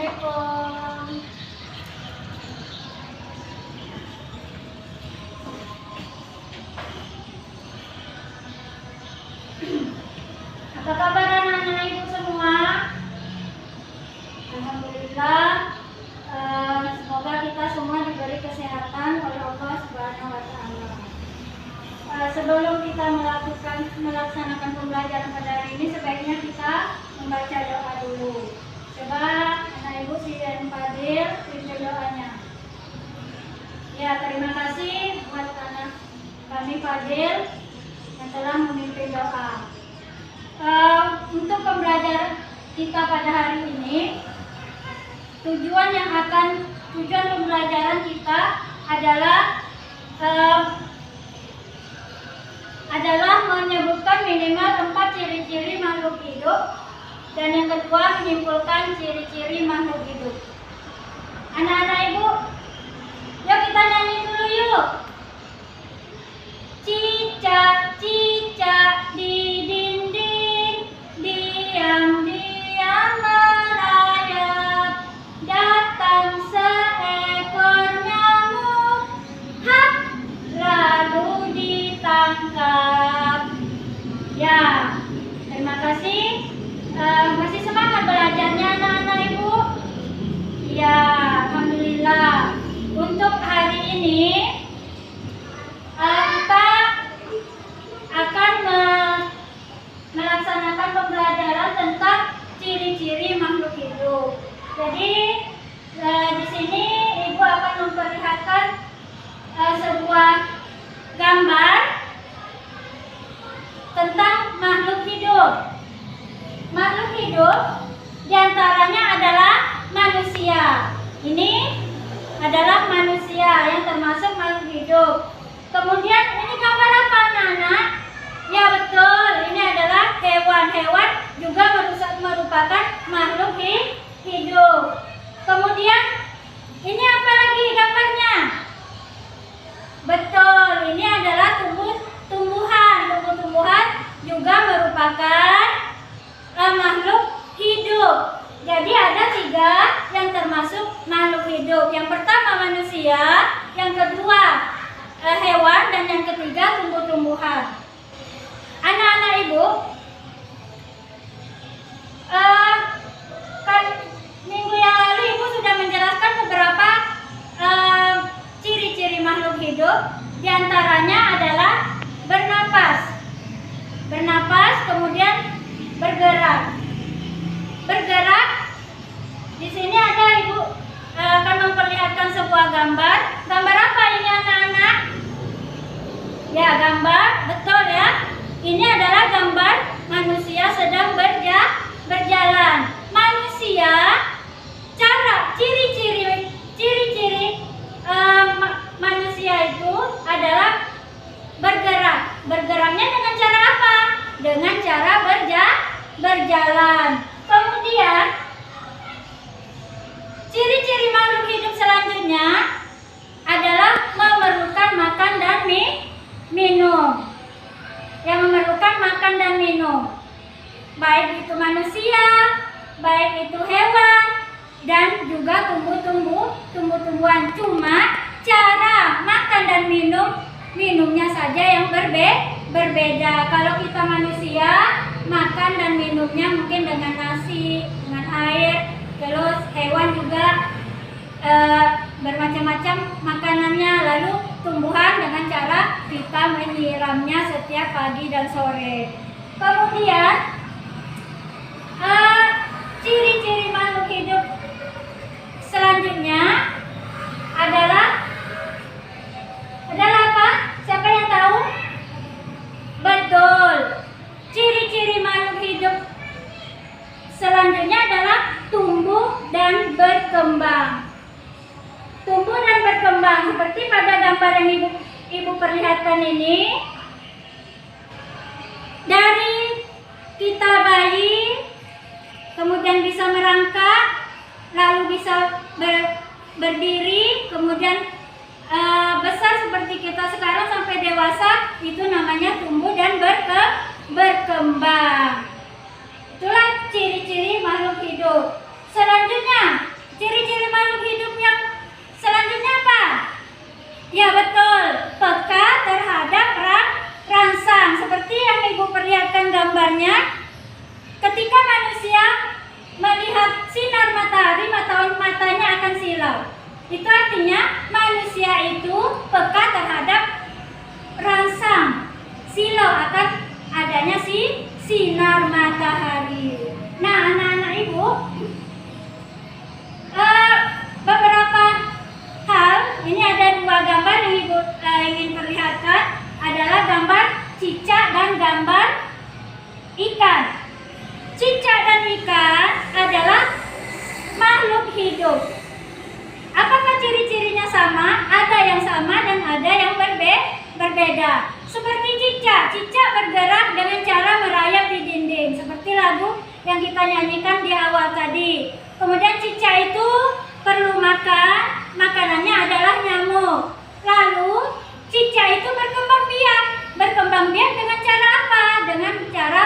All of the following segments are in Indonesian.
Assalamualaikum. Apa kabar anak-anak ibu semua? Alhamdulillah. Semoga kita semua diberi kesehatan oleh Allah Subhanahu wa Ta'ala. Sebelum kita melaksanakan pembelajaran pada hari ini, sebaiknya kita membaca doa dulu. Coba anak ibu si dan Fadil pimpin doanya. Ya, terima kasih buat anak kami Fadil yang telah memimpin doa. Untuk pembelajaran kita pada hari ini, tujuan pembelajaran kita adalah menyebutkan minimal 4 ciri-ciri makhluk hidup, dan yang kedua menyimpulkan ciri-ciri makhluk hidup. Anak-anak ibu, yuk kita nyanyi dulu yuk. Cicak cicak di dinding, diam-diam merayap, datang seekor nyamuk, hap, lalu ditangkap. Ya, terima kasih. Masih semangat belajarnya anak-anak ibu? Ya, alhamdulillah. Untuk hari ini kita akan melaksanakan pembelajaran tentang ciri-ciri makhluk hidup. Jadi di sini ibu akan memperlihatkan sebuah gambar tentang makhluk hidup. Makhluk hidup diantaranya adalah manusia. Ini adalah manusia yang termasuk makhluk hidup. Kemudian ini gambar apa anak-anak? Ya betul, ini adalah hewan-hewan juga merupakan makhluk hidup. Kemudian ini apa lagi gambarnya? Betul, ini adalah tumbuhan. Tumbuh-tumbuhan juga merupakan makhluk hidup. Jadi ada 3 yang termasuk makhluk hidup. Yang pertama manusia, yang kedua hewan, dan yang ketiga tumbuh-tumbuhan. Anak-anak ibu, kan minggu yang lalu ibu sudah menjelaskan beberapa ciri-ciri makhluk hidup. Di antaranya adalah bernapas, kemudian bergerak. Di sini ada ibu akan memperlihatkan sebuah gambar. Gambar apa ini anak-anak? Ya, gambar, betul ya. Ini adalah gambar manusia sedang berjalan. Manusia, ciri-ciri manusia itu adalah bergerak. Bergeraknya dengan cara apa? Dengan cara berjalan. Kemudian ciri-ciri makhluk hidup selanjutnya adalah memerlukan makan dan minum. Yang memerlukan makan dan minum, baik itu manusia, baik itu hewan, dan juga tumbuh-tumbuhan. Cuma cara makan dan minumnya saja yang berbeda. Kalau kita manusia, makan dan minumnya mungkin dengan nasi, dengan air. Terus hewan juga bermacam-macam makanannya. Lalu tumbuhan dengan cara kita menyiramnya setiap pagi dan sore. Kemudian ciri-ciri makhluk hidup selanjutnya adalah apa? Siapa yang tahu? Betul. Ciri-ciri makhluk hidup selanjutnya adalah tumbuh dan berkembang. Tumbuh dan berkembang seperti pada gambar yang ibu perlihatkan ini. Dari kita bayi, kemudian bisa merangkak, lalu bisa berdiri, kemudian besar seperti kita sekarang sampai dewasa, itu namanya tumbuh dan berkembang. Itulah ciri-ciri makhluk hidup. Selanjutnya Itu artinya manusia itu peka terhadap rangsang silau akan adanya sinar matahari. Nah, anak-anak ibu, beberapa hal, ini ada dua gambar yang ibu ingin perlihatkan, adalah gambar cicak dan gambar ikan. Cicak dan ikan adalah makhluk hidup. Apakah ciri-cirinya sama? Ada yang sama dan ada yang berbeda. Seperti cicak bergerak dengan cara merayap di dinding, seperti lagu yang kita nyanyikan di awal tadi. Kemudian cicak itu perlu makan, makanannya adalah nyamuk. Lalu cicak itu berkembang biak dengan cara apa? Dengan cara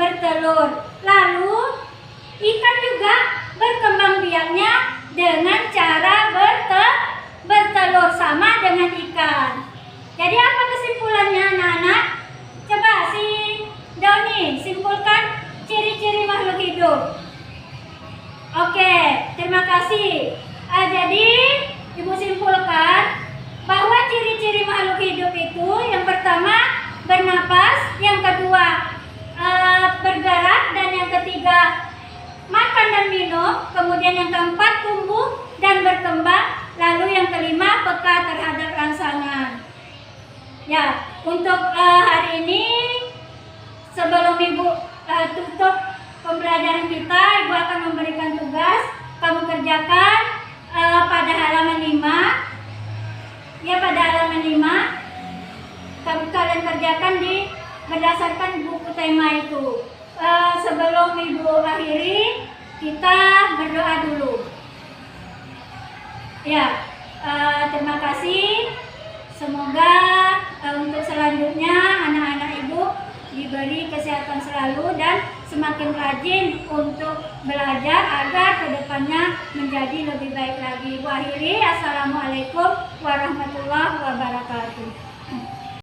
bertelur. Lalu ikan juga berkembang biaknya dengan cara bertelur, sama dengan ikan. Jadi apa kesimpulannya anak-anak? Coba si Doni simpulkan ciri-ciri makhluk hidup. Oke, terima kasih. Jadi ibu simpulkan bahwa ciri-ciri makhluk hidup itu yang pertama bernapas, yang kedua bergerak, dan yang ketiga makan dan minum, kemudian yang keempat tumbuh dan berkembang, lalu yang kelima peka terhadap rangsangan. Ya, untuk hari ini sebelum ibu tutup pembelajaran kita, ibu akan memberikan tugas, kamu kerjakan pada halaman 5. Ya, pada halaman 5 kalian kerjakan berdasarkan buku tema itu. Sebelum ibu akhiri, kita berdoa dulu. Ya, terima kasih. Semoga untuk selanjutnya anak-anak ibu diberi kesehatan selalu dan semakin rajin untuk belajar agar kedepannya menjadi lebih baik lagi. Ibu akhiri, assalamualaikum warahmatullahi wabarakatuh.